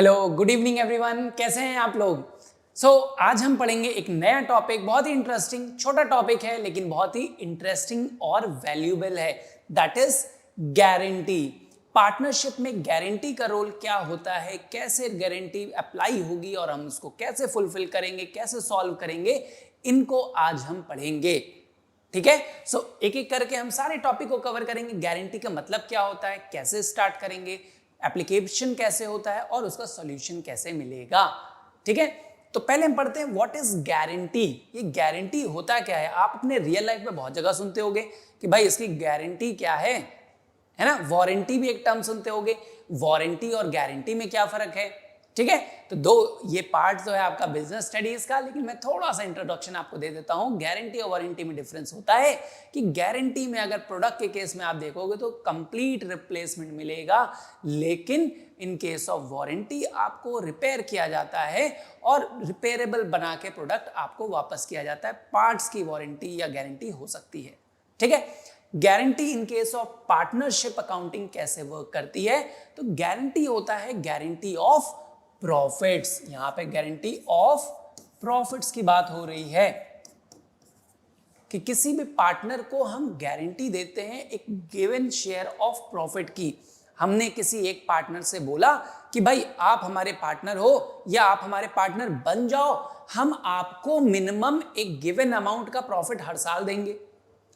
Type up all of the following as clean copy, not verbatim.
Hello, good evening everyone. कैसे हैं आप लोग? आज हम पढ़ेंगे एक नया टॉपिक, बहुत ही इंटरेस्टिंग, छोटा टॉपिक है लेकिन बहुत ही इंटरेस्टिंग और वैल्यूएबल है। That is guarantee. पार्टनरशिप में गारंटी का रोल क्या होता है, कैसे गारंटी अप्लाई होगी और हम उसको कैसे फुलफिल करेंगे, कैसे सॉल्व करेंगे, इनको आज हम पढ़ेंगे। ठीक है। एक एक करके हम सारे टॉपिक को कवर करेंगे। गारंटी का मतलब क्या होता है, कैसे स्टार्ट करेंगे, एप्लीकेशन कैसे होता है और उसका सॉल्यूशन कैसे मिलेगा। ठीक है। तो पहले हम पढ़ते हैं व्हाट इज गारंटी। ये गारंटी होता क्या है? आप अपने रियल लाइफ में बहुत जगह सुनते होंगे कि भाई इसकी गारंटी क्या है ना। वारंटी भी एक टर्म सुनते होंगे। वारंटी और गारंटी में क्या फर्क है? ठीक है। तो दो ये पार्ट जो है आपका बिजनेस स्टडीज का, लेकिन मैं थोड़ा सा इंट्रोडक्शन आपको दे देता हूं। गारंटी और वारंटी में डिफरेंस होता है कि गारंटी में अगर प्रोडक्ट के केस में आप देखोगे तो कंप्लीट रिप्लेसमेंट मिलेगा, लेकिन इन केस ऑफ वारंटी आपको रिपेयर किया जाता है और रिपेयरेबल बना के प्रोडक्ट आपको वापस किया जाता है। पार्ट्स की वारंटी या गारंटी हो सकती है। ठीक है। Guarantee in case of partnership accounting कैसे वर्क करती है? तो गारंटी होता है गारंटी ऑफ प्रॉफिट्स। यहां पे गारंटी ऑफ प्रॉफिट्स की बात हो रही है कि किसी भी पार्टनर को हम गारंटी देते हैं एक गिवन शेयर ऑफ प्रॉफिट की। हमने किसी एक पार्टनर से बोला कि भाई आप हमारे पार्टनर हो या आप हमारे पार्टनर बन जाओ, हम आपको मिनिमम एक गिवन अमाउंट का प्रॉफिट हर साल देंगे।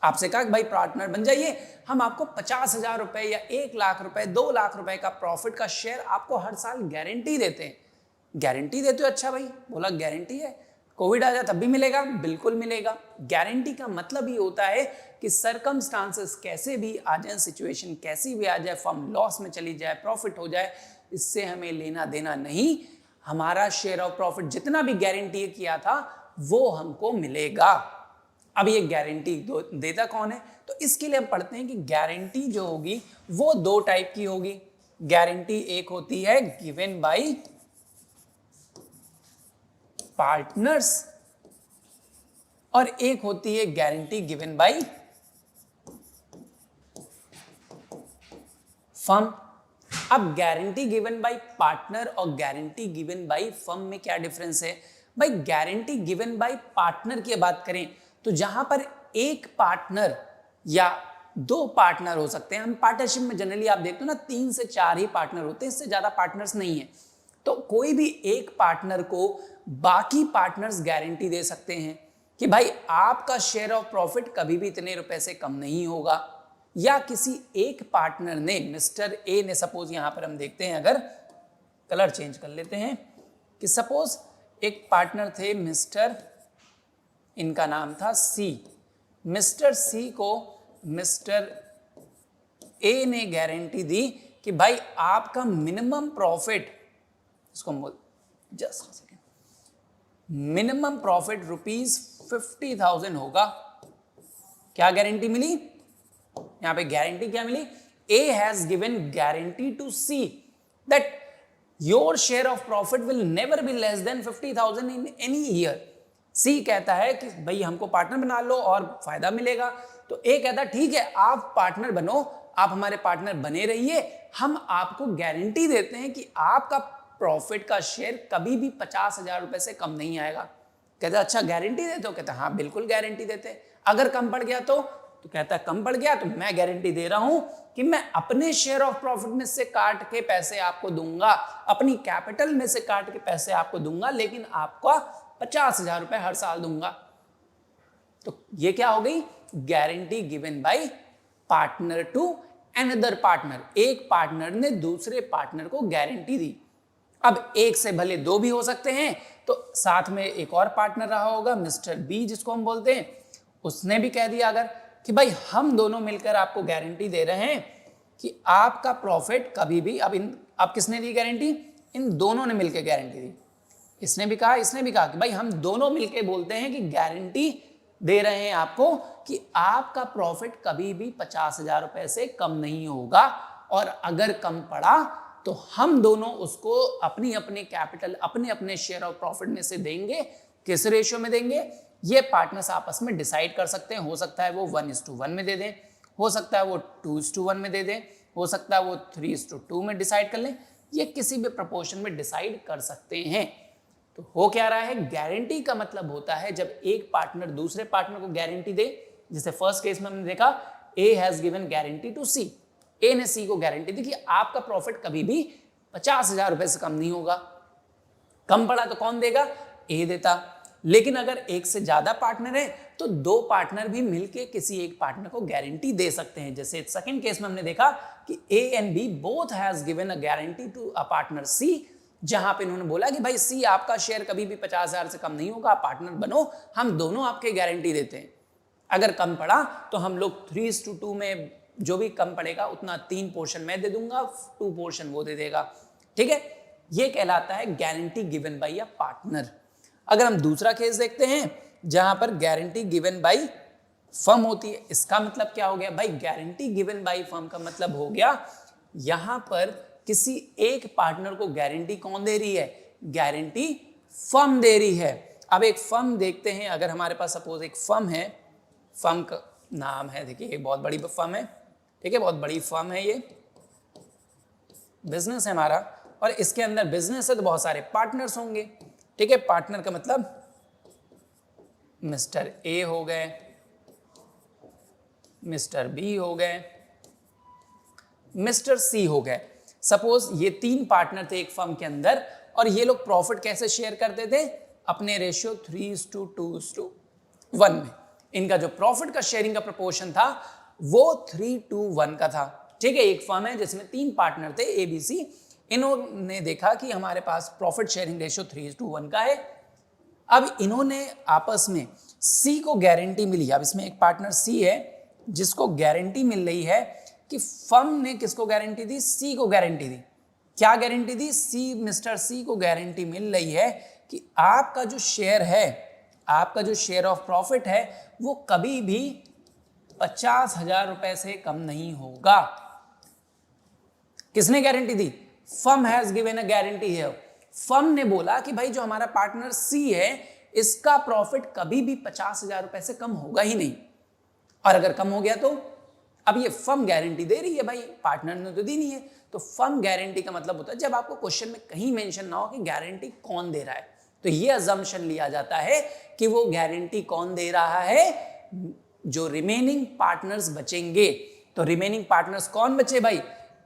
आपसे कहा कि भाई पार्टनर बन जाइए, हम आपको 50,000 रुपए या 1,00,000 रुपए 2,00,000 रुपए का प्रॉफिट का शेयर आपको हर साल गारंटी देते हैं। गारंटी देते हो? अच्छा भाई, बोला गारंटी है, कोविड आ जाए तब भी मिलेगा? बिल्कुल मिलेगा। गारंटी का मतलब ये होता है कि सर्कमस्टांसेस कैसे भी आ जाए, सिचुएशन कैसी भी आ जाए, फर्म लॉस में चली जाए, प्रॉफिट हो जाए, इससे हमें लेना देना नहीं। हमारा शेयर ऑफ प्रॉफिट जितना भी गारंटी किया था वो हमको मिलेगा। अब ये गारंटी देता कौन है? तो इसके लिए हम पढ़ते हैं कि गारंटी जो होगी वो दो टाइप की होगी। गारंटी एक होती है गिवन बाय पार्टनर्स और एक होती है गारंटी गिवन बाय फर्म। अब गारंटी गिवन बाय पार्टनर और गारंटी गिवन बाय फर्म में क्या डिफरेंस है? भाई गारंटी गिवन बाय पार्टनर की बात करें तो जहां पर एक पार्टनर या दो पार्टनर हो सकते हैं। हम पार्टनरशिप में जनरली आप देखते हो ना 3 से 4 ही पार्टनर होते हैं, इससे ज्यादा पार्टनर्स नहीं है। तो कोई भी एक पार्टनर को बाकी पार्टनर्स गारंटी दे सकते हैं कि भाई आपका शेयर ऑफ प्रॉफिट कभी भी इतने रुपए से कम नहीं होगा। या किसी एक पार्टनर ने, मिस्टर ए ने, सपोज यहां पर हम देखते हैं, अगर कलर चेंज कर लेते हैं कि सपोज एक पार्टनर थे मिस्टर, इनका नाम था सी। मिस्टर सी को मिस्टर ए ने गारंटी दी कि भाई आपका मिनिमम प्रॉफिट, इसको जस्ट सेकेंड, मिनिमम प्रॉफिट ₹50,000 होगा। क्या गारंटी मिली? यहां पे गारंटी क्या मिली? A has given guarantee to C that your share of profit will never be less than 50,000 in any year. C कहता है कि भाई हमको पार्टनर बना लो और फायदा मिलेगा। तो ए कहता है ठीक है, आप पार्टनर बनो, आप हमारे पार्टनर बने रहिए, हम आपको गारंटी देते हैं कि आपका प्रॉफिट का शेयर कभी भी 50,000 रुपए से कम नहीं आएगा। कहता अच्छा गारंटी देते हो? कहता हाँ बिल्कुल गारंटी देते हैं। अगर कम पड़ गया तो कहता कम पड़ गया तो मैं गारंटी दे रहा हूं कि मैं अपने शेयर ऑफ प्रॉफिट में से काट के पैसे आपको दूंगा, अपनी कैपिटल में से काट के पैसे आपको दूंगा, लेकिन आपका 50,000 रुपए हर साल दूंगा। तो ये क्या हो गई? Guarantee given by partner to another partner. एक पार्टनर ने दूसरे पार्टनर को गारंटी दी। अब एक से भले दो भी हो सकते हैं, तो साथ में एक और पार्टनर रहा होगा मिस्टर बी जिसको हम बोलते हैं, उसने भी कह दिया अगर कि भाई हम दोनों मिलकर आपको गारंटी दे रहे हैं कि आपका प्रॉफिट कभी भी, अब किसने दी गारंटी? इन दोनों ने मिलकर गारंटी दी। इसने भी कहा, इसने भी कहा कि भाई हम दोनों मिलकर बोलते हैं कि गारंटी दे रहे हैं आपको कि आपका प्रॉफिट कभी भी 50,000 रुपए से कम नहीं होगा, और अगर कम पड़ा तो हम दोनों उसको अपनी अपनी कैपिटल, अपने अपने शेयर ऑफ प्रॉफिट में से देंगे। किस रेशियो में देंगे? ये पार्टनर्स आपस में डिसाइड कर सकते हैं। हो सकता है वो 1:1 में दे दें, हो सकता है वो 2:1 में दे दें, हो सकता है वो 3:2 में डिसाइड कर लें। ये किसी भी प्रोपोर्शन में डिसाइड कर सकते हैं। तो हो क्या रहा है, गारंटी का मतलब होता है जब एक पार्टनर दूसरे पार्टनर को गारंटी दे, जैसे फर्स्ट केस में हमने देखा A has given guarantee to C, A ने सी को गारंटी दी कि आपका प्रॉफिट कभी भी 50,000 रुपए से कम नहीं होगा। कम पड़ा तो कौन देगा, ए देता। लेकिन अगर एक से ज्यादा पार्टनर है तो दो पार्टनर भी मिलके किसी एक पार्टनर को गारंटी दे सकते हैं। जैसे सेकंड केस में हमने देखा कि A and B both has given a guarantee to a partner C, जहां पे इन्होंने बोला कि भाई सी आपका शेयर कभी भी 50,000 से कम नहीं होगा, आप पार्टनर बनो, हम दोनों आपके गारंटी देते हैं। अगर कम पड़ा तो हम लोग 3:2 में जो भी कम पड़ेगा उतना 3 पोर्शन मैं दे दूंगा, 2 पोर्शन वो दे देगा। ठीक है, ये कहलाता है guarantee given by a partner. अगर हम दूसरा केस देखते हैं जहां पर गारंटी गिवन बाय फर्म होती है, इसका मतलब क्या हो गया भाई, गारंटी गिवन बाय फर्म का मतलब हो गया यहां पर किसी एक पार्टनर को गारंटी कौन दे रही है, गारंटी फर्म दे रही है। अब एक फर्म देखते हैं, अगर हमारे पास सपोज एक फर्म है, फर्म का नाम है, देखिए एक बहुत बड़ी फर्म है, ठीक है, बहुत बड़ी फर्म है, ये बिजनेस है हमारा, और इसके अंदर बिजनेस है तो बहुत सारे पार्टनर्स होंगे। ठीक है, पार्टनर का मतलब मिस्टर ए हो गए, मिस्टर बी हो गए, मिस्टर सी हो गए। सपोज ये 3 पार्टनर थे एक फर्म के अंदर, और ये लोग प्रॉफिट कैसे शेयर करते थे, अपने रेशियो 3:2:1 में। इनका जो प्रॉफिट का शेयरिंग का प्रोपोर्शन था वो 3:1 का था। ठीक है, एक फर्म है जिसमें 3 पार्टनर थे ए बी सी, इन्होंने देखा कि हमारे पास प्रॉफिट शेयरिंग रेशियो 3:1 का है। अब इन्होंने आपस में सी को गारंटी मिली, अब इसमें एक पार्टनर सी है जिसको गारंटी मिल रही है कि फर्म ने किसको गारंटी दी, सी को गारंटी दी। क्या गारंटी दी, सी मिस्टर सी को गारंटी मिल रही है कि आपका जो शेयर है, आपका जो शेयर ऑफ प्रॉफिट है वो कभी भी 50,000 रुपए से कम नहीं होगा। किसने guarantee the, firm has given a guarantee है। फर्म ने बोला कि भाई जो हमारा पार्टनर सी है इसका प्रॉफिट कभी भी 50,000 रुपए से कम होगा ही नहीं, और अगर कम हो गया तो अब ये फर्म गारंटी दे रही है, भाई पार्टनर ने तो दी नहीं है। तो फर्म गारंटी का मतलब होता है जब आपको क्वेश्चन में कहीं मेंशन ना हो कि गारंटी कौन दे रहा है, तो ये अजम्पशन लिया जाता है कि वो गारंटी कौन दे रहा है, जो रिमेनिंग पार्टनर्स बचेंगे। तो रिमेनिंग पार्टनर्स कौन बचे भाई,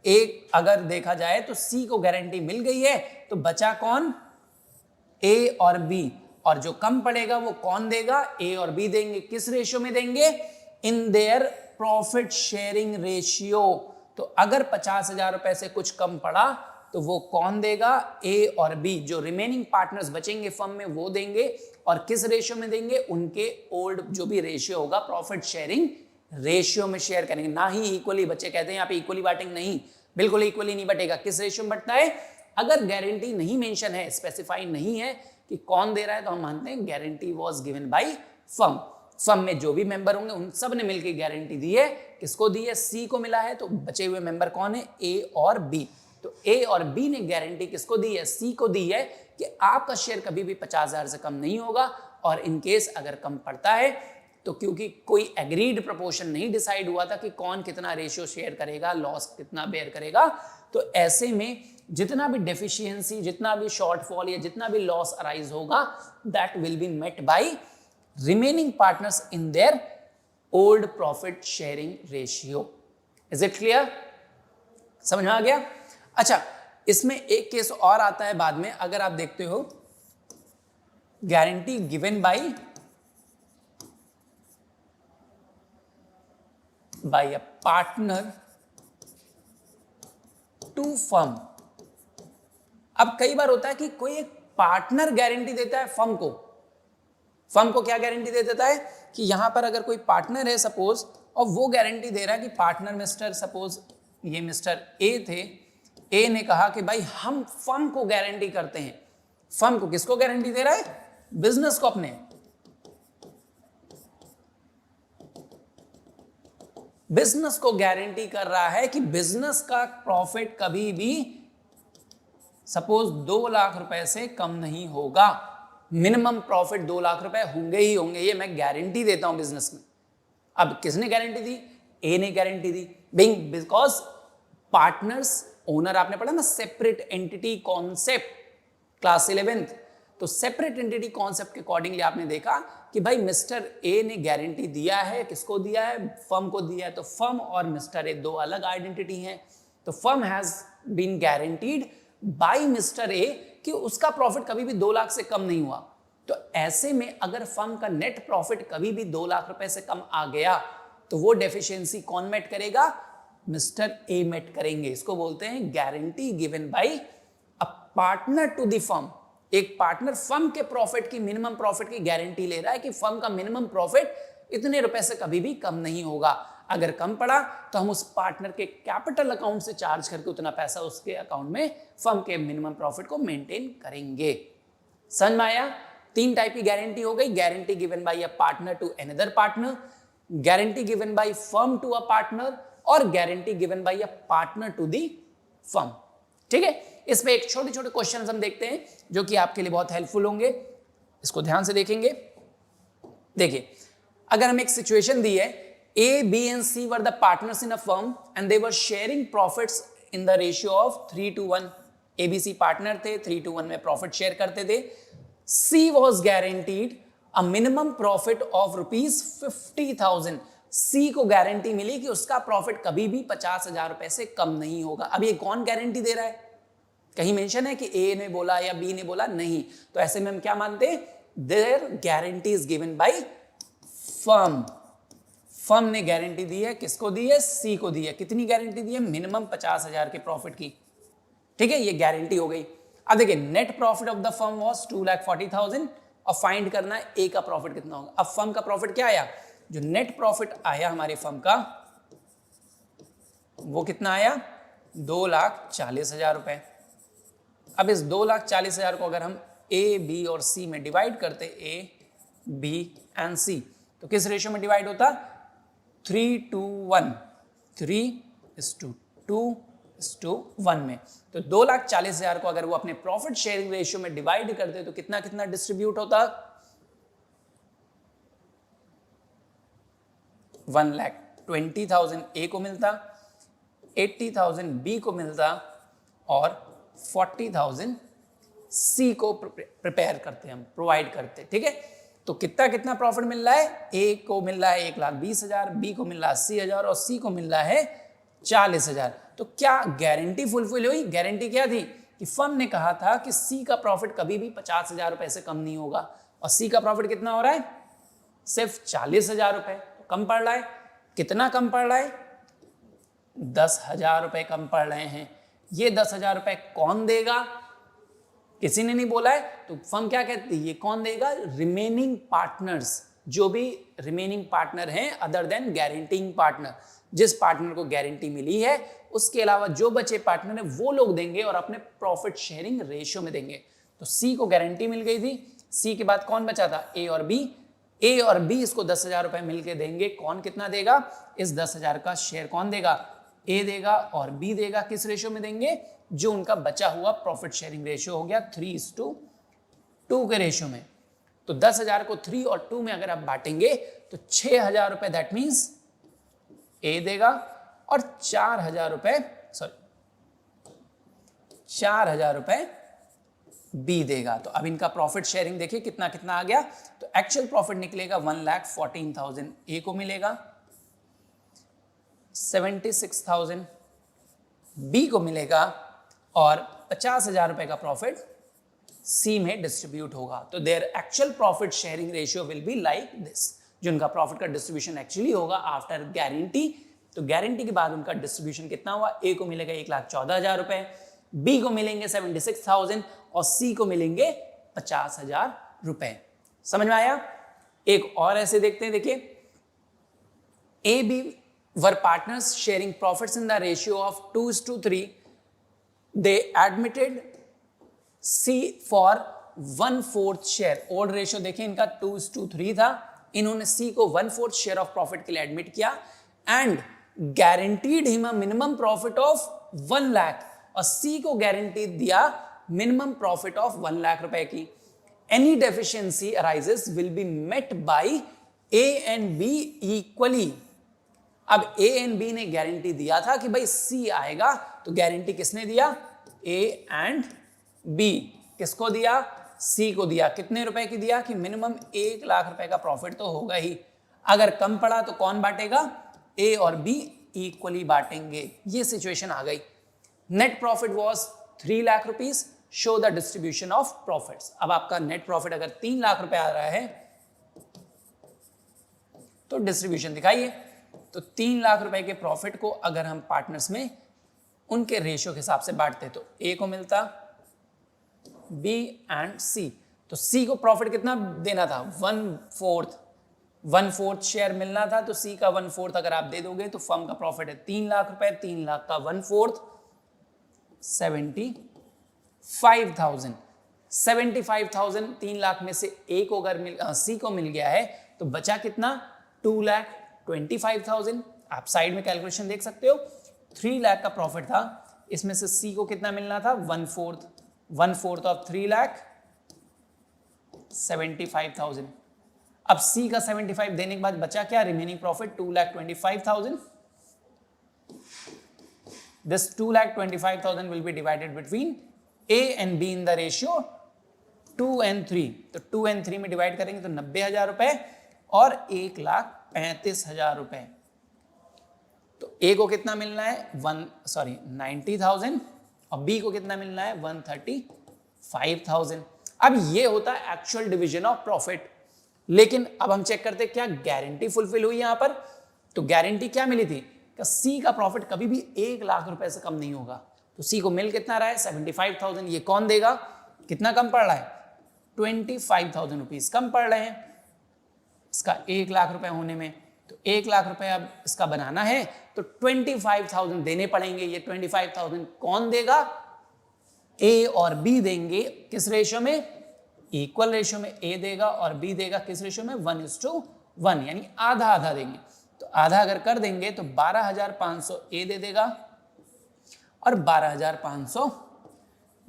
एक अगर देखा जाए तो सी को गारंटी मिल गई है तो बचा कौन, ए और बी, और जो कम पड़ेगा वो कौन देगा, ए और बी देंगे। किस रेशियो में देंगे, in their profit sharing ratio. तो अगर 50,000 रुपए से कुछ कम पड़ा तो वो कौन देगा, ए और बी, जो रिमेनिंग पार्टनर्स बचेंगे फर्म में वो देंगे। और किस रेशियो में देंगे, उनके ओल्ड जो भी रेशियो होगा प्रॉफिट शेयरिंग रेशियो में शेयर करेंगे, ना ही इक्वली। बच्चे कहते हैं यहाँ पे इक्वली बांटेंगे, नहीं, बिल्कुल इक्वली नहीं बटेगा। किस रेशियो में बटता है, अगर गारंटी नहीं मेंशन है, स्पेसिफाई नहीं है कि कौन दे रहा है, तो हम मानते हैं guarantee was given by firm. Firm में जो भी मेंबर होंगे उन सब ने मिलकर गारंटी दी है। किसको दी है, सी को मिला है, तो बचे हुए मेंबर कौन है, ए और बी। तो ए और बी ने गारंटी किसको दी है, सी को दी है कि आपका शेयर कभी भी 50,000 से कम नहीं होगा, और इन केस अगर कम पड़ता है तो क्योंकि कोई एग्रीड प्रोपोर्शन नहीं डिसाइड हुआ था कि कौन कितना रेशियो शेयर करेगा, लॉस कितना बेयर करेगा, तो ऐसे में जितना भी डेफिशिएंसी, जितना भी शॉर्टफॉल या जितना भी लॉस अराइज होगा, that will be met by remaining partners in their old profit sharing ratio. Is it clear, समझ में आ गया। अच्छा, इसमें एक केस और आता है बाद में, अगर आप देखते हो guarantee given bye a partner to firm। अब कई बार होता है कि कोई एक पार्टनर गारंटी देता है फर्म को। फर्म को क्या गारंटी दे देता है कि यहां पर अगर कोई पार्टनर है सपोज, और वो गारंटी दे रहा है कि पार्टनर मिस्टर, सपोज ये मिस्टर ए थे, ए ने कहा कि भाई हम फर्म को गारंटी करते हैं। फर्म को किसको गारंटी दे रहा है, बिजनेस को, अपने बिजनेस को गारंटी कर रहा है कि बिजनेस का प्रॉफिट कभी भी सपोज 2 लाख रुपए से कम नहीं होगा। मिनिमम प्रॉफिट 2 लाख रुपए होंगे ही होंगे, ये मैं गारंटी देता हूं बिजनेस में। अब किसने गारंटी दी, ए ने guarantee the, because partners owner आपने पढ़ा ना separate entity concept class 11th, तो सेपरेट एंटिटी कॉन्सेप्ट के अकॉर्डिंगली आपने देखा कि भाई मिस्टर ए ने गारंटी दिया है, किसको दिया है, फर्म को दिया है, तो फर्म और मिस्टर ए दो अलग आइडेंटिटी हैं, तो firm has been guaranteed by mister A कि उसका प्रॉफिट कभी भी 2 लाख से कम नहीं हुआ। तो ऐसे में अगर फर्म का नेट प्रॉफिट कभी भी 2 लाख रुपए से कम आ गया तो वो डेफिशिएंसी कौन मेट करेगा, मिस्टर ए मेट करेंगे। इसको बोलते हैं guarantee given by a partner to the firm. एक पार्टनर फर्म के प्रॉफिट की, मिनिमम प्रॉफिट की गारंटी ले रहा है कि फर्म का मिनिमम प्रॉफिट इतने रुपए से कभी भी कम नहीं होगा। अगर कम पड़ा तो हम उस पार्टनर के कैपिटल अकाउंट से चार्ज करके उतना पैसा उसके अकाउंट में फर्म के मिनिमम प्रॉफिट को मेंटेन करेंगे। समझ में आया? 3 टाइप की गारंटी हो गई, guarantee given by a partner to another partner, guarantee given by firm to a partner, और guarantee given by a partner to the firm. ठीक है, इस पे एक छोटे छोटे क्वेश्चन हम देखते हैं जो कि आपके लिए बहुत हेल्पफुल होंगे, इसको ध्यान से देखेंगे। देखिए, अगर हम एक सिचुएशन दी है, A, B and C were the partners in a firm and they were sharing profits in the ratio of 3:1. A, B, C partner थे, 3:1 में प्रॉफिट शेयर करते थे। C was guaranteed a minimum profit of ₹50,000. C को guarantee मिली कि उसका profit कभी भी 50,000 रुपए से कम नहीं होगा। अब ये कौन गारंटी दे रहा है? कहीं मेंशन है कि A ने बोला या B ने बोला? नहीं। तो ऐसे में हम क्या मानते हैं? There guarantee is given by firm. Firm ने गारंटी दी है, किसको दी है? सी को दी है। कितनी गारंटी दी है? मिनिमम 50,000 के प्रॉफिट की। ठीक है, ये गारंटी हो गई। अब देखिए, net profit of the firm was 2,40,000 और फाइंड करना है ए का प्रॉफिट कितना होगा। अब फर्म का प्रॉफिट क्या आया? जो नेट प्रॉफिट आया हमारे फर्म का वो कितना आया? 2,40,000 रुपए। अब इस 2,40,000 को अगर हम ए, बी और सी में डिवाइड करते, ए, बी एंड सी, तो किस रेशियो में डिवाइड होता? 3:1, 3:2:1 में। तो 2,40,000 को अगर वो अपने प्रॉफिट शेयरिंग रेशियो में डिवाइड करते तो कितना कितना डिस्ट्रीब्यूट होता? 1,20,000 ए को मिलता, 80,000 बी को मिलता और 40,000 सी को प्रिपेयर करते हम, प्रोवाइड करते। ठीक है, तो कितना कितना प्रॉफिट मिल रहा है? ए को मिल रहा है 1,20,000, बी को मिल रहा है 80,000 और सी को मिल रहा है 40,000। तो क्या गारंटी फुलफिल हुई? गारंटी क्या थी कि फर्म ने कहा था कि सी का प्रॉफिट कभी भी 50,000 रुपए से कम नहीं होगा, और सी का प्रॉफिट कितना हो रहा है? सिर्फ 40,000 रुपए। तो कम पड़ रहा है। कितना कम पड़ रहा है? 10,000 रुपए कम पड़ रहे हैं। ये 10,000 रुपए कौन देगा? किसी ने नहीं बोला है, तो फर्म क्या कहती है? ये कौन देगा? रिमेनिंग पार्टनर्स, जो भी रिमेनिंग पार्टनर हैं अदर देन गारंटिंग पार्टनर, जिस पार्टनर को गारंटी मिली है उसके अलावा जो बचे पार्टनर है वो लोग देंगे और अपने प्रॉफिट शेयरिंग रेशियो में देंगे। तो सी को गारंटी मिल गई थी, सी के बाद कौन बचा था? ए और बी। ए और बी इसको 10,000 रुपए मिलके देंगे। कौन कितना देगा? इस 10,000 का शेयर कौन देगा? ए देगा और बी देगा। किस रेशियो में देंगे? जो उनका बचा हुआ प्रॉफिट शेयरिंग रेशियो हो गया 3:2 के रेशियो में। तो 10,000 को 3 और 2 में अगर आप बांटेंगे तो 6,000 रुपए दैट मीन्स ए देगा और 4,000 रुपए 4,000 रुपए बी देगा। तो अब इनका प्रॉफिट शेयरिंग देखिए कितना कितना आ गया। तो एक्चुअल प्रॉफिट निकलेगा 1,14,000 ए को मिलेगा, 76,000 बी को मिलेगा और 50,000 रुपए का प्रॉफिट सी में डिस्ट्रीब्यूट होगा। तो their actual profit sharing ratio will be like this. जो उनका प्रॉफिट का डिस्ट्रीब्यूशन एक्चुअली होगा आफ्टर गारंटी। तो गारंटी के बाद उनका डिस्ट्रीब्यूशन कितना हुआ? ए को मिलेगा 1,14,000 रुपए, बी को मिलेंगे 76,000 और सी को मिलेंगे 50,000 रुपए। समझ में आया? एक और ऐसे देखते हैं, देखिए, A B were partners sharing profits in the ratio of 2:3. They admitted C for 1/4 share. Old ratio देखिए इनका 2:3 था, इन्होंने C को 1/4 शेयर ऑफ प्रॉफिट के लिए एडमिट किया and guaranteed him a minimum profit of 1 lakh, और C को गारंटी दिया मिनिमम प्रॉफिट ऑफ 1 लाख रुपए की। Any deficiency arises will be met by A and B equally. अब ए एंड बी ने गारंटी दिया था कि भाई सी आएगा, तो गारंटी किसने दिया? A and B. किसको दिया? सी को दिया। कितने रुपए की दिया? कि मिनिमम 1 लाख रुपए का प्रॉफिट तो होगा ही। अगर कम पड़ा तो कौन बांटेगा? ए और बी इक्वली बांटेंगे। ये सिचुएशन आ गई। Net profit was 3 lakh rupees. Show the distribution of profits. अब आपका नेट प्रॉफिट अगर 3 लाख रुपए आ रहा है तो डिस्ट्रीब्यूशन दिखाइए। तो 3 लाख रुपए के प्रॉफिट को अगर हम पार्टनर्स में उनके रेशियो के हिसाब से बांटते तो ए को मिलता, बी एंड सी। तो सी को प्रॉफिट कितना देना था? 1/4 शेयर मिलना था, तो सी का 1/4 अगर आप दे दोगे तो फर्म का प्रॉफिट है 3 लाख रुपए। 3 लाख का 1/4 75,000। 75,000 3 लाख में से ए को अगर सी को मिल गया है तो बचा कितना? 2,25,000। आप साइड में कैलकुलेशन देख सकते हो। 3 लाख का प्रॉफिट था, इसमें से सी को कितना मिलना था? 1/4। 1/4 ऑफ 3 लाख 75,000। अब सी का 75 देने के बाद बचा क्या? Remaining profit 2,25,000। This 2,25,000 will be divided between A and B in the ratio 2 and 3। तो 2 and 3 में डिवाइड करेंगे तो 90,000 रुपए और 1,35,000 रुपए। तो A को कितना मिलना है? 90,000 और B को कितना मिलना है? 135,000। अब ये होता है एक्चुअल डिवीजन ऑफ प्रॉफिट। लेकिन अब हम चेक करते हैं क्या गारंटी फुलफिल हुई यहां पर? तो गारंटी क्या मिली थी? कि सी का प्रॉफिट कभी भी 1 लाख रुपए से कम नहीं होगा। तो सी को मिल कितना रहा है? 75,000। ये कौन देगा? कितना कम पड़ रहा है? 25,000 रुपीज कम पड़ रहे हैं इसका 1 लाख रुपए होने में। तो 1 लाख रुपए अब इसका बनाना है तो 25,000 देने पड़ेंगे। ये 25,000 कौन देगा? ए और बी देंगे। किस रेशियो में? इक्वल रेशियो में। ए देगा और बी देगा किस रेशियो में? 1:1, यानी आधा आधा देंगे। तो आधा अगर कर देंगे तो 12,500 ए दे देगा और 12,500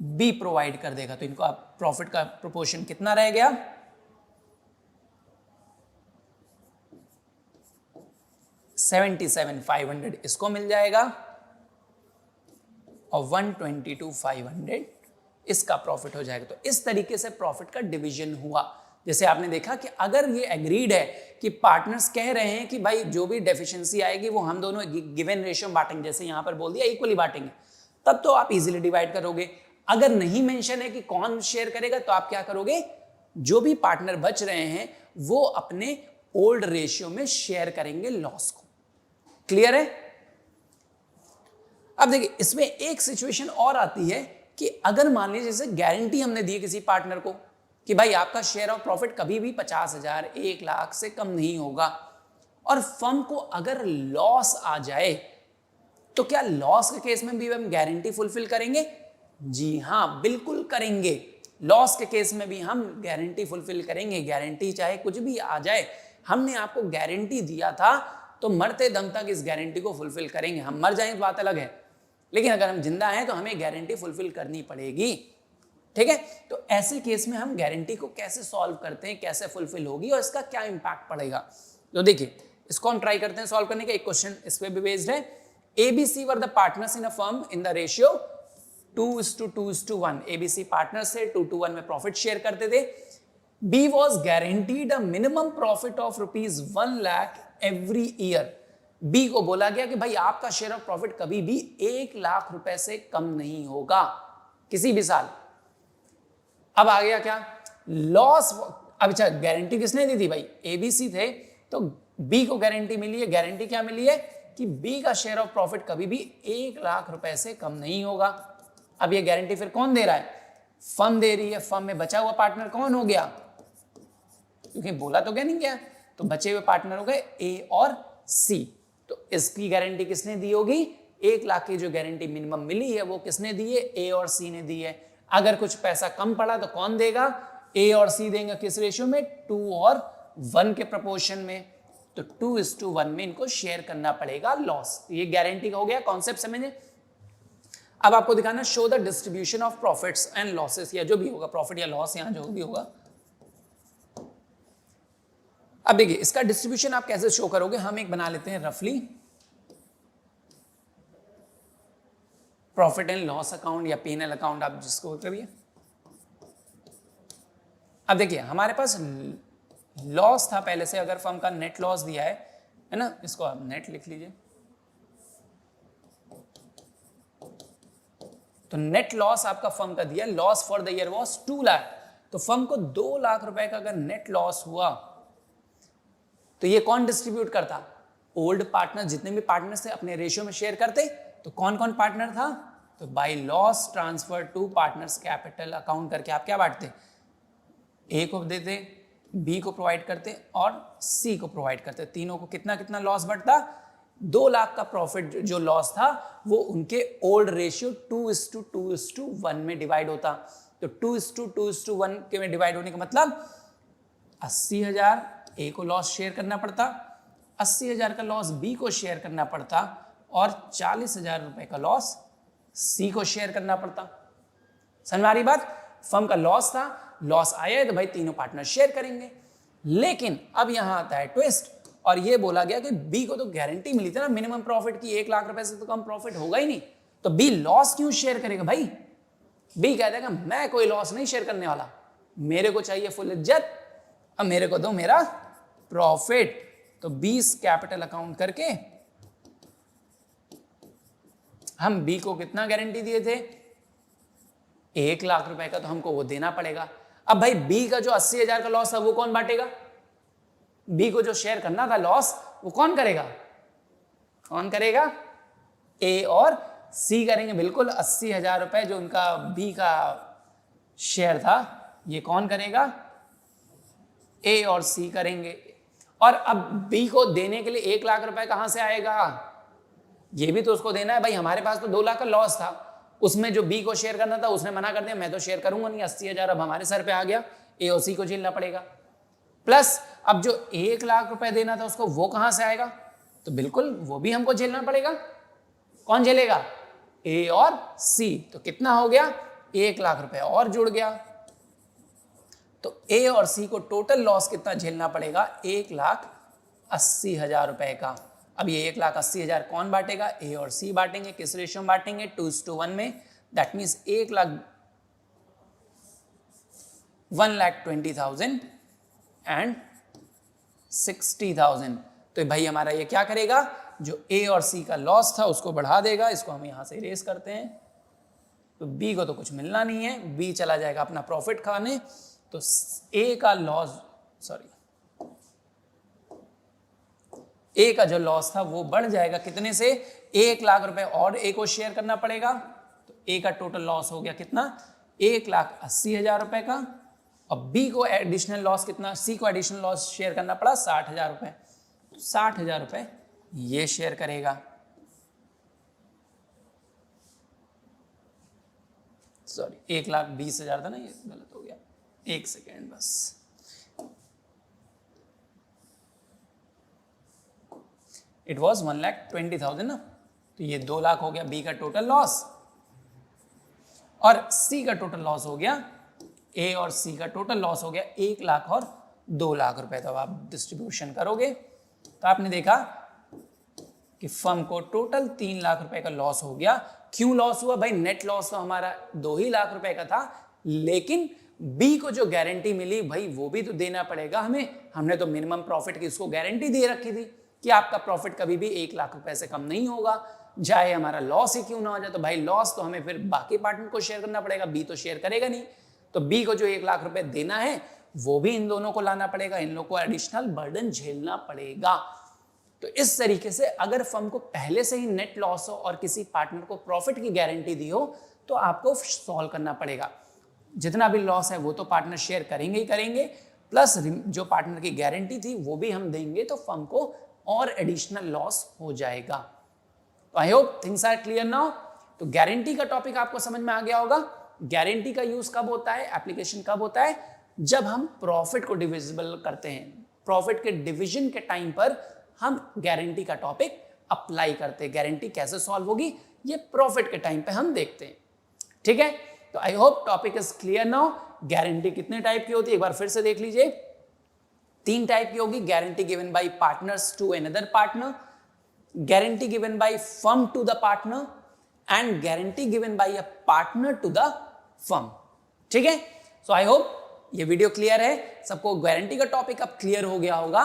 बी प्रोवाइड कर देगा। तो इनको आप प्रॉफिट का प्रोपोर्शन कितना रह गया? 77,500 इसको मिल जाएगा और 122,500 इसका प्रॉफिट हो जाएगा। तो इस तरीके से प्रॉफिट का डिवीजन हुआ। जैसे आपने देखा कि अगर ये एग्रीड है कि पार्टनर्स कह रहे हैं कि भाई जो भी डेफिशिएंसी आएगी वो हम दोनों गिवन रेशियो में बांटेंगे, जैसे यहां पर बोल दिया इक्वली बांटेंगे, तब तो आप इजीली डिवाइड करोगे। अगर नहीं मेंशन है कि कौन शेयर करेगा तो आप क्या करोगे? जो भी पार्टनर बच रहे हैं वो अपने ओल्ड रेशियो में शेयर करेंगे लॉस को। क्लियर है? अब देखिए इसमें एक सिचुएशन और आती है कि अगर मान लीजिए जैसे गारंटी हमने दी किसी पार्टनर को कि भाई आपका शेयर ऑफ प्रॉफिट कभी भी 50,000 1 लाख से कम नहीं होगा, और फर्म को अगर लॉस आ जाए तो क्या लॉस के केस में भी हम गारंटी फुलफिल करेंगे? जी हाँ, बिल्कुल करेंगे। लॉस के केस में भी हम गारंटी फुलफिल करेंगे। गारंटी चाहे कुछ भी आ जाए, हमने आपको गारंटी दिया था तो मरते दम तक इस गारंटी को फुलफिल करेंगे। हम मर जाएं तो बात अलग है, लेकिन अगर हम जिंदा हैं तो हमें गारंटी फुलफिल करनी पड़ेगी। ठीक है? तो ऐसे केस में हम गारंटी को कैसे सॉल्व करते हैं, कैसे फुलफिल होगी और इसका क्या इंपैक्ट पड़ेगा? तो देखिए इसको हम ट्राई करते हैं सॉल्व करने का। एक क्वेश्चन इस पे भी बेस्ड है। ABC were the partners in a firm in the ratio 2:2:1। ABC partners से 2:1 में प्रॉफिट शेयर करते थे। B was guaranteed a minimum profit of ₹1 lakh every year। B को बोला गया कि भाई आपका शेयर ऑफ प्रॉफिट कभी भी 1 लाख रुपए से कम नहीं होगा किसी भी साल। अब आ गया क्या? लॉस। अब अच्छा, गारंटी किसने दी थी भाई? ABC थे, तो B को गारंटी मिली है। गारंटी क्या मिली है? कि B का शेयर ऑफ प्रॉफिट कभी भी 1 लाख रुपए से कम नहीं होगा। अब ये गारंटी फिर कौन दे रहा है? फर्म दे रही है। फर्म में बचा हुआ पार्टनर कौन हो गया? क्योंकि बोला तो क्या नहीं गया, तो बचे हुए पार्टनर हो गए A और C। तो इसकी गारंटी किसने दी होगी? 1 लाख की जो गारंटी मिनिमम मिली है वो किसने दी है? A और C ने दी है। अगर कुछ पैसा कम पड़ा तो कौन देगा? A और C देंगे। किस रेशियो में? 2 और 1 के प्रपोर्शन में। तो 2:1 में इनको शेयर करना पड़ेगा लॉस। ये गारंटी का हो गया। कॉन्सेप्ट समझे? अब आपको दिखाना show the distribution of profits and losses, या जो भी होगा प्रॉफिट या लॉस यहां जो भी होगा। अब देखिए इसका डिस्ट्रीब्यूशन आप कैसे शो करोगे? हम एक बना लेते हैं रफली। प्रॉफिट एंड लॉस अकाउंट या P&L अकाउंट, आप जिसको करिए। अब देखिए हमारे पास लॉस था पहले से, अगर फर्म का नेट लॉस दिया है ना, इसको आप नेट लिख लीजिए। तो नेट लॉस आपका फर्म का दिया, loss for the year was 2 lakh. तो फर्म को 2 लाख रुपए का अगर नेट लॉस हुआ तो ये कौन डिस्ट्रीब्यूट करता? ओल्ड पार्टनर, जितने भी पार्टनर थे अपने रेशियो में शेयर करते। तो कौन कौन पार्टनर था? तो by loss transfer to partners capital account करके आप क्या बांटते? ए को देते, बी को प्रोवाइड करते और सी को प्रोवाइड करते। तीनों को कितना कितना लॉस बढ़ता? 2 लाख का प्रॉफिट जो लॉस था वो उनके ओल्ड रेशियो 2:2:1 में डिवाइड होता। तो 2:2:1 के में डिवाइड होने का मतलब 80,000 ए को लॉस शेयर करना पड़ता, 80,000 का लॉस बी को शेयर करना पड़ता और 40,000 रुपए का लॉस सी को शेयर करना पड़ता। समझ में आ रही बात? फर्म का लॉस था, लॉस आया है तो भाई तीनों पार्टनर शेयर करेंगे। लेकिन अब यहां आता है ट्विस्ट, और ये बोला गया कि बी को तो गारंटी मिली थी ना मिनिमम प्रॉफिट की, 1 लाख रुपए से तो कम प्रॉफिट होगा ही नहीं, तो बी लॉस क्यों शेयर करेगा? भाई बी कह देगा मैं कोई लॉस नहीं शेयर करने वाला, मेरे को चाहिए फुल इज्जत, अब मेरे को दो मेरा प्रॉफिट। तो 20 कैपिटल अकाउंट करके हम बी को कितना गारंटी दिए थे? 1 लाख रुपए का, तो हमको वो देना पड़ेगा। अब भाई बी का जो 80,000 का लॉस था वो कौन बांटेगा? बी को जो शेयर करना था लॉस वो कौन करेगा? कौन करेगा? ए और सी करेंगे। बिल्कुल 80,000 रुपए जो उनका बी का शेयर था ये कौन करेगा? ए और सी करेंगे। और अब बी को देने के लिए 1 लाख रुपए कहां से आएगा? ये भी तो उसको देना है भाई। हमारे पास तो 2 लाख का लॉस था, उसमें जो बी को शेयर करना था उसने मना कर दिया, मैं तो शेयर करूंगा नहीं, 80,000 अब हमारे सर पे आ गया, ए और सी को झेलना पड़ेगा। प्लस अब जो 1 लाख रुपए देना था उसको वो कहां से आएगा? तो बिल्कुल वो भी हमको झेलना पड़ेगा। कौन झेलेगा? ए और सी। तो कितना हो गया? 1 लाख रुपए और जुड़ गया। तो ए और सी को टोटल लॉस कितना झेलना पड़ेगा? 1,80,000 रुपए का। अब ये 1,80,000 कौन बांटेगा? ए और सी बांटेंगे। किस रेशियो में बांटेंगे? 2:1 में। That means 1,20,000 and 60,000। तो भाई हमारा ये क्या करेगा? जो ए और सी का लॉस था उसको बढ़ा देगा। इसको हम यहां से इरेज करते हैं। तो बी को तो कुछ मिलना नहीं है, बी चला जाएगा अपना प्रॉफिट खाने। तो ए का लॉस, सॉरी, ए का जो लॉस था वो बढ़ जाएगा कितने से? 1 लाख रुपए और ए को शेयर करना पड़ेगा। तो ए का टोटल लॉस हो गया कितना? 1,80,000 रुपए का। और बी को एडिशनल लॉस कितना? सी को एडिशनल लॉस शेयर करना पड़ा 60,000 रुपए। 60,000 रुपए ये शेयर करेगा। सॉरी 1,20,000 था ना, ये गलत हो गया, एक सेकेंड बस। इट वॉज 1,20,000 ना, तो ये 2 लाख हो गया बी का टोटल लॉस, और सी का टोटल लॉस हो गया, ए और सी का टोटल लॉस हो गया 1 लाख और 2 लाख रुपए। तो आप डिस्ट्रीब्यूशन करोगे तो आपने देखा कि फर्म को टोटल 3 लाख रुपए का लॉस हो गया। क्यों लॉस हुआ भाई? नेट लॉस तो हमारा 2 ही लाख रुपए का था, लेकिन बी को जो गारंटी मिली भाई वो भी तो देना पड़ेगा हमें। हमने तो मिनिमम प्रॉफिट की उसको गारंटी दे रखी थी कि आपका प्रॉफिट कभी भी 1 लाख रुपए से कम नहीं होगा, चाहे हमारा लॉस ही क्यों ना हो जाए। तो भाई लॉस तो हमें फिर बाकी पार्टनर को शेयर करना पड़ेगा, बी तो शेयर करेगा नहीं। तो बी को जो 1 लाख रुपए देना है वो भी इन दोनों को लाना पड़ेगा, इन लोगों को एडिशनल बर्डन झेलना पड़ेगा। तो इस तरीके से अगर फर्म को पहले से ही नेट लॉस हो और किसी पार्टनर को प्रॉफिट की गारंटी दी हो तो आपको सॉल्व करना पड़ेगा। जितना भी लॉस है वो तो पार्टनर शेयर करेंगे ही करेंगे, प्लस जो पार्टनर की गारंटी थी वो भी हम देंगे, तो फर्म को और एडिशनल लॉस हो जाएगा। तो I hope things are clear now. तो गारंटी का टॉपिक आपको समझ में आ गया होगा। गारंटी का यूज कब होता है, एप्लीकेशन कब होता है? जब हम प्रॉफिट को डिविजिबल करते हैं, प्रॉफिट के डिवीजन के टाइम पर हम गारंटी का टॉपिक अप्लाई करते हैं। गारंटी कैसे सॉल्व होगी ये प्रॉफिट के टाइम पे हम देखते हैं। ठीक है, तो I hope topic is clear now. Guarantee कितने टाइप की होती है एक बार फिर से देख लीजिए। 3 टाइप की होगी। Guarantee given by partners to another partner, guarantee given by firm to the partner, and guarantee given by a partner to the firm. ठीक है, सो आई होप ये वीडियो क्लियर है, सबको गारंटी का टॉपिक अब क्लियर हो गया होगा।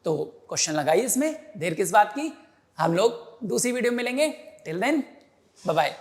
तो क्वेश्चन लगाइए इसमें, देर किस बात की। हम लोग दूसरी वीडियो में मिलेंगे, टिल देन बाय बाय।